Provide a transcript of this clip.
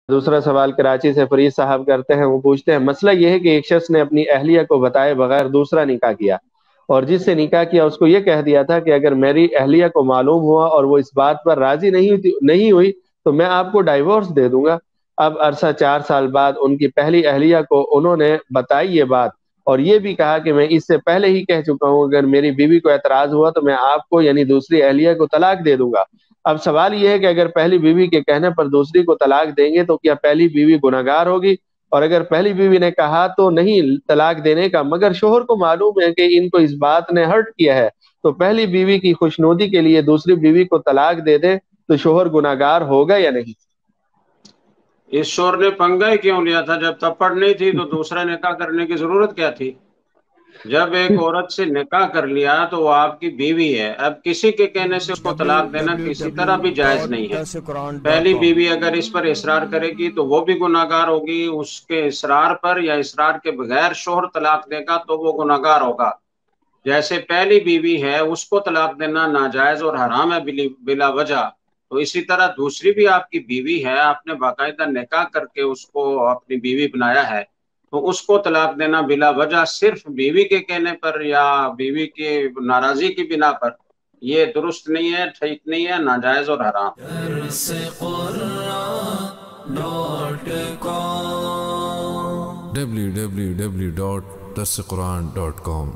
دوسرا سوال کراچی سے فرید صاحب کرتے ہیں، وہ پوچھتے ہیں مسئلہ یہ ہے کہ ایک شخص نے اپنی اہلیہ کو بتائے بغیر دوسرا نکاح کیا، اور جس سے نکاح کیا اس کو یہ کہہ دیا تھا کہ اگر میری اہلیہ کو معلوم ہوا اور وہ اس بات پر راضی نہیں ہوئی تو میں آپ کو ڈائیورس دے دوں گا۔ اب عرصہ 4 سال بعد ان کی پہلی اہلیہ کو انہوں نے بتائی یہ بات، اور یہ بھی کہا کہ میں اس سے پہلے ہی کہہ چکا ہوں اگر میری بیوی کو اعتراض ہوا تو میں آپ کو یعنی دوسری اہلیہ کو طلاق دے دوں گا۔ اب سوال یہ ہے کہ اگر پہلی بیوی کے کہنے پر دوسری کو طلاق دیں گے تو کیا پہلی بیوی گناہگار ہوگی؟ اور اگر پہلی بیوی نے کہا تو نہیں طلاق دینے کا، مگر شوہر کو معلوم ہے کہ ان کو اس بات نے ہرٹ کیا ہے، تو پہلی بیوی کی خوشنودی کے لیے دوسری بیوی کو طلاق دے دے تو شوہر گناہگار ہوگا یا نہیں؟ اس شوہر نے پنگا ہی کیوں لیا تھا؟ جب تپڑ نہیں تھی تو دوسرا نکاح کرنے کی ضرورت کیا تھی؟ جب ایک عورت سے نکاح کر لیا تو وہ آپ کی بیوی ہے، اب کسی کے کہنے سے اس کو طلاق دینا کسی طرح بھی جائز نہیں ہے۔ پہلی بیوی اگر اس پر اصرار کرے گی تو وہ بھی گناہگار ہوگی، اس کے اصرار پر یا اصرار کے بغیر شوہر طلاق دے گا تو وہ گناہگار ہوگا۔ جیسے پہلی بیوی ہے اس کو طلاق دینا ناجائز اور حرام ہے بلا وجہ، تو اسی طرح دوسری بھی آپ کی بیوی ہے، آپ نے باقاعدہ نکاح کر کے اس کو اپنی بیوی بنایا ہے، تو اس کو طلاق دینا بلا وجہ صرف بیوی کے کہنے پر یا بیوی کی ناراضی کی بنا پر یہ درست نہیں ہے، ٹھیک نہیں ہے، ناجائز اور حرام۔ www.darsequran.com